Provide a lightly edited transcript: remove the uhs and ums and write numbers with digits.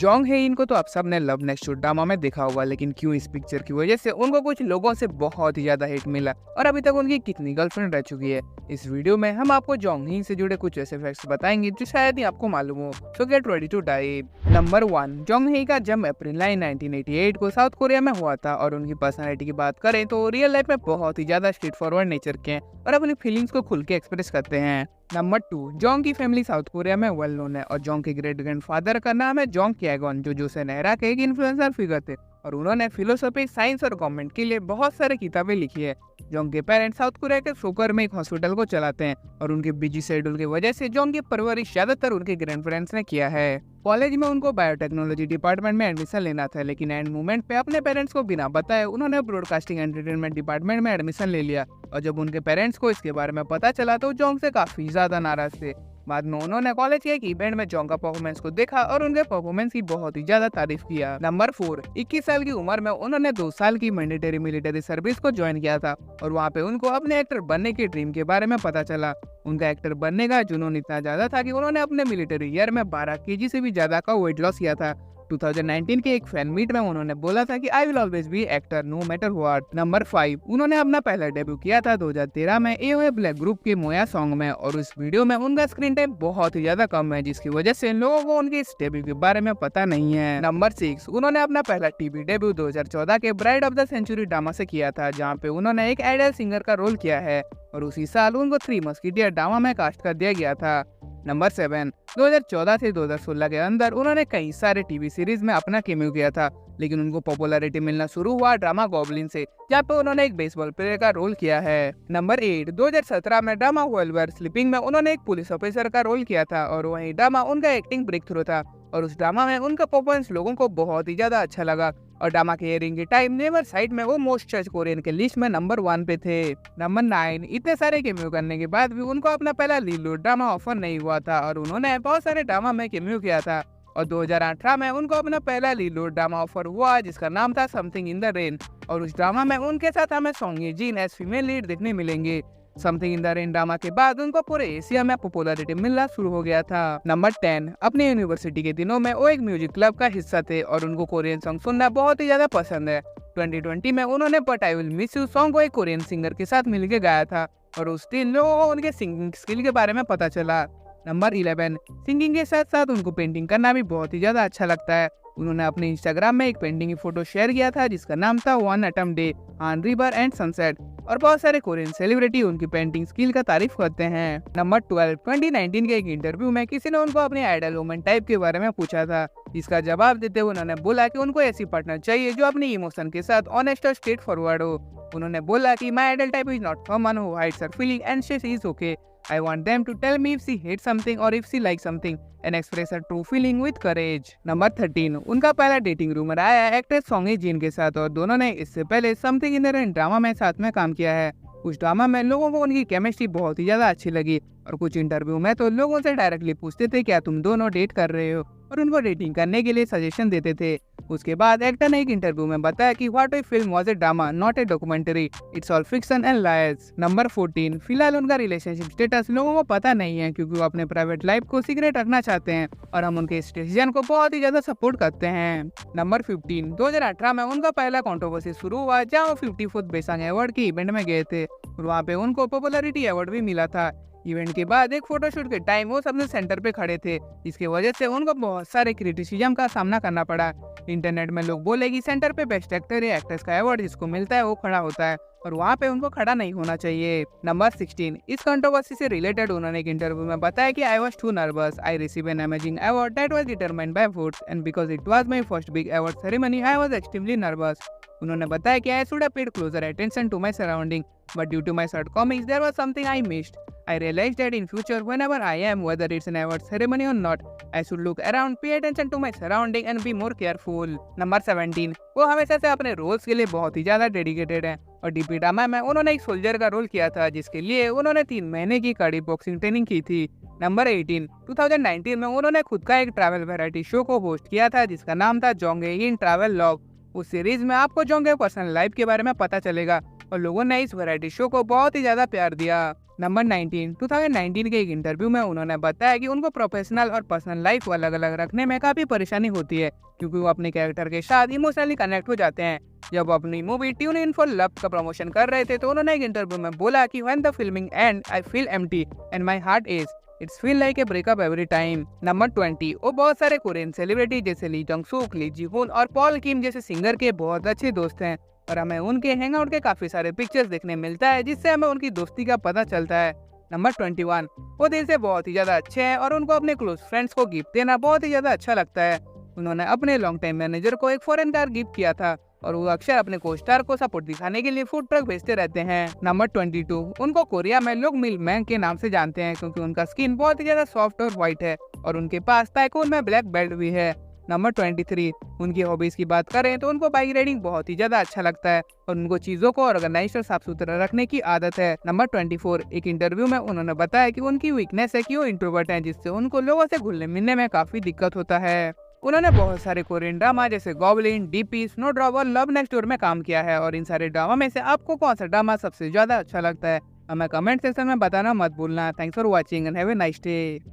Jong हे इन को तो आप सबने लव नेक्स्ट टू ड्रामा में देखा होगा, लेकिन क्यों इस पिक्चर की वजह से उनको कुछ लोगों से बहुत ही ज्यादा हिट मिला और अभी तक उनकी कितनी गर्लफ्रेंड रह चुकी है। इस वीडियो में हम आपको जोंग ही से जुड़े कुछ ऐसे फैक्ट्स बताएंगे जो शायद ही आपको मालूम हो। So get ready to dive. Number 1, Jong ही का जन्म अप्रैल 1988 को साउथ कोरिया में हुआ था और उनकी पर्सनैलिटी की बात करें तो रियल लाइफ में बहुत ही ज्यादा स्ट्रेट फॉरवर्ड नेचर के हैं और अपनी फीलिंग्स को खुल के एक्सप्रेस करते हैं। नंबर 2, जोंग की फैमिली साउथ कोरिया में वेल नोन है और जोंग के ग्रेट ग्रैंडफादर का नाम है जोंग क्यागॉन जो जोसे नेहरा के एक इन्फ्लुएंसर फिगर थे और उन्होंने फिलोसफी, साइंस और गवर्नमेंट के लिए बहुत सारी किताबें लिखी है। जोंग के पेरेंट्स साउथ कोरिया के सोकर में एक हॉस्पिटल को चलाते हैं और उनके बिजी शेड्यूल की वजह से जोंग की परवरिश ज्यादातर उनके ग्रैंड पेरेंट्स ने किया है। कॉलेज में उनको बायोटेक्नोलॉजी डिपार्टमेंट में एडमिशन लेना था, लेकिन एंड मोमेंट पे अपने पेरेंट्स को बिना बताए उन्होंने ब्रॉडकास्टिंग एंटरटेनमेंट डिपार्टमेंट में एडमिशन ले लिया और जब उनके पेरेंट्स को इसके बारे में पता चला तो जोंग से काफी ज्यादा नाराज थे। बाद में उन्होंने कॉलेज के एक इवेंट में जोंग का परफॉर्मेंस को देखा और उनके परफॉर्मेंस की बहुत ही ज्यादा तारीफ किया। नंबर 4, 21 साल की उम्र में उन्होंने 2 साल की मैंडेटरी मिलिट्री सर्विस को ज्वाइन किया था और वहाँ पे उनको अपने एक्टर बनने की ड्रीम के बारे में पता चला। उनका एक्टर बनने का जुनून इतना ज्यादा था कि उन्होंने अपने मिलिट्री ईयर में 12 केजी से भी ज्यादा का वेट लॉस किया था। 2019 के एक फैन मीट में उन्होंने बोला था कि I will always be actor no matter what. Number 5, उन्होंने अपना पहला डेब्यू किया था 2013 में एओए ब्लैक ग्रुप के मोया सॉन्ग में और उस वीडियो में उनका स्क्रीन टाइम बहुत ही ज्यादा कम है जिसकी वजह से लोगों को उनके इस डेब्यू के बारे में पता नहीं है। नंबर 6, उन्होंने अपना पहला टीवी डेब्यू 2014 के bride of the century drama से किया था जहाँ पे उन्होंने एक आइडल सिंगर का रोल किया है और उसी साल उनको 3 मस्कीटियर ड्रामा में कास्ट कर दिया गया था। नंबर 7, 2014 से 2016 के अंदर उन्होंने कई सारे टीवी सीरीज में अपना कैमियो किया था, लेकिन उनको पॉपुलैरिटी मिलना शुरू हुआ ड्रामा गॉब्लिन से जहाँ पे उन्होंने एक बेसबॉल प्लेयर का रोल किया है। नंबर 8, 2017 में ड्रामा वर्ल्ड वार स्लीपिंग में उन्होंने एक पुलिस ऑफिसर का रोल किया था और वही ड्रामा उनका एक्टिंग ब्रेक थ्रू था और उस ड्रामा में उनका परफॉर्मेंस लोगों को बहुत ही ज्यादा अच्छा लगा और ड्रामा के एयरिंग के टाइम नेवर साइड में वो मोस्ट जज कोरियन के लिस्ट में नंबर 1 पे थे। नंबर 9, इतने सारे कैमियो करने के बाद भी उनको अपना पहला लीड ड्रामा ऑफर नहीं हुआ था और उन्होंने बहुत सारे ड्रामा में कैमियो किया था और 2018 में उनको अपना पहला लीड ड्रामा ऑफर हुआ जिसका नाम था समथिंग इन द रेन और उस ड्रामा में उनके साथ हमें सॉन्ग ये जीन एज फीमेल लीड देखने मिलेंगे। Something in the rain drama के बाद उनको पूरे एशिया में पॉपुलैरिटी मिलना शुरू हो गया था। नंबर 10, अपने यूनिवर्सिटी के दिनों में वो एक म्यूजिक क्लब का हिस्सा थे और उनको कोरियन सॉन्ग सुनना बहुत ही ज्यादा पसंद है। 2020 में उन्होंने but I will miss you song को एक कोरियन सिंगर के साथ मिलकर गाया था और उस दिन लोगों को उनके सिंगिंग स्किल के बारे में पता चला। नंबर 11, सिंगिंग के साथ साथ उनको पेंटिंग करना भी बहुत ही ज्यादा अच्छा लगता है। उन्होंने अपने इंस्टाग्राम में एक पेंटिंग की फोटो शेयर किया था जिसका नाम था one atom day on river and sunset और बहुत सारे कोरियन सेलिब्रिटी उनकी पेंटिंग स्किल का तारीफ करते हैं। नंबर 12, 2019 के एक इंटरव्यू में किसी ने उनको अपने आइडल वुमन टाइप के बारे में पूछा था जिसका जवाब देते हुए उन्होंने बोला कि उनको ऐसी पार्टनर चाहिए जो अपने इमोशन के साथ ऑनेस्ट और स्ट्रेट फॉरवर्ड हो। उन्होंने बोला कि my idol type is not someone who hides her feeling and she is okay. I want them to tell me if she hates something or if she likes something and express her true feeling with courage. Number 13, उनका पहला dating rumour आया है actress song ही जिन के साथ और दोनों ने इससे पहले something in the rain drama में साथ में काम किया है। उस ड्रामा में लोगों को उनकी केमिस्ट्री बहुत ही ज्यादा अच्छी लगी और कुछ इंटरव्यू में तो लोगों से डायरेक्टली पूछते थे क्या तुम दोनों डेट कर रहे हो और उनको डेटिंग करने के लिए सजेशन देते थे। उसके बाद एक्टर ने एक इंटरव्यू में बताया कि what I film was a drama not a documentary, it's all fiction and lawyers. Number 14, फिलहाल उनका रिलेशनशिप स्टेटस लोगों को पता नहीं है क्योंकि वो अपने प्राइवेट लाइफ को सीक्रेट रखना चाहते हैं और हम उनके इस डिसीजन को बहुत ही ज्यादा सपोर्ट करते हैं। नंबर 15, 2018 में उनका पहला कंट्रोवर्सी शुरू हुआ जहाँ वो 54th बेसांग अवार्ड के इवेंट में गए थे और वहाँ पे उनको पॉपुलैरिटी अवार्ड भी मिला था। इवेंट के बाद एक फोटोशूट के टाइम वो सबसे सेंटर पे खड़े थे जिसकी वजह से उनको बहुत सारे क्रिटिसिज्म का सामना करना पड़ा। इंटरनेट में लोग बोले कि सेंटर पे बेस्ट एक्टर या एक्ट्रेस का अवार्ड जिसको मिलता है वो खड़ा होता है और वहाँ पे उनको खड़ा नहीं होना चाहिए। नंबर 16, इस कंट्रोवर्सी से रिलेटेड उन्होंने एक इंटरव्यू में बताया कि I was too nervous, I receive an amazing award that was determined by votes and because it was my first big award ceremony I was extremely nervous. उन्होंने बताया कि I should have paid closer attention to my surrounding but due to my shortcomings there was something I missed. I realized that in future, whenever I am, whether it's an award ceremony or not, I should look around, pay attention to my surrounding and be more careful. Number 17, वो हमेशा से अपने roles के लिए बहुत ही ज्यादा dedicated हैं और डीपी ड्रामा में उन्होंने एक सोल्जर का रोल किया था जिसके लिए उन्होंने 3 महीने की कड़ी बॉक्सिंग ट्रेनिंग की थी। नंबर 18, 2019 में उन्होंने खुद का एक ट्रैवल वैरायटी शो को होस्ट किया था जिसका नाम था जोंग इन ट्रैवल लॉग। उस सीरीज में आपको जोंग के पर्सनल लाइफ के बारे में पता चलेगा और लोगों ने इस वैरायटी शो को बहुत ही ज्यादा प्यार दिया। नंबर 19, 2019 के एक इंटरव्यू में उन्होंने बताया कि उनको प्रोफेशनल और पर्सनल लाइफ को अलग अलग रखने में काफी परेशानी होती है, क्योंकि वो अपने कैरेक्टर के साथ इमोशनली कनेक्ट हो जाते हैं। जब वो अपनी movie tune in for love का प्रमोशन कर रहे थे तो उन्होंने एक इंटरव्यू में बोला कि when the filming and I feel empty and my heart is it's feel like a breakup every time. Number 20, वो बहुत सारे कोरियन सेलिब्रिटी जैसे ली जंग सूक, ली जी होन और पॉल किम जैसे सिंगर के बहुत अच्छे दोस्त हैं और हमें उनके हैंगआउट के काफी सारे पिक्चर्स देखने मिलता है, जिससे हमें उनकी दोस्ती का पता चलता है। नंबर 21, वो दिल से बहुत ही ज्यादा अच्छे हैं और उनको अपने क्लोज फ्रेंड्स को गिफ्ट देना बहुत ही ज्यादा अच्छा लगता है। उन्होंने अपने लॉन्ग टाइम मैनेजर को एक फॉरेन कार गिफ्ट किया था और वो अक्सर अपने को स्टार को सपोर्ट दिखाने के लिए फूड ट्रक भेजते रहते हैं। नंबर 22, उनको कोरिया में लोग मिल मैंग के नाम से जानते हैं क्योंकि उनका स्किन बहुत ही ज्यादा सॉफ्ट और व्हाइट है और उनके पास ताइक्वांडो में ब्लैक बेल्ट भी है। नंबर 23, उनकी हॉबीज की बात करें तो उनको बाइक राइडिंग बहुत ही ज्यादा अच्छा लगता है और उनको चीजों को ऑर्गेनाइज और साफ सुथरा रखने की आदत है। नंबर 24, एक इंटरव्यू में उन्होंने बताया कि उनकी वीकनेस है कि वो इंट्रोवर्ट हैं, जिससे उनको लोगों से घुलने मिलने में काफी दिक्कत होता है। उन्होंने बहुत सारे कोरियन ड्रामा जैसे गॉब्लिन, डीपी, स्नोड्रॉप और लव नेक्स्ट डोर में काम किया है और इन सारे ड्रामा में से आपको कौन सा ड्रामा सबसे ज्यादा अच्छा लगता है हमें कमेंट सेक्शन में बताना मत भूलना। Thanks for watching and have a nice day.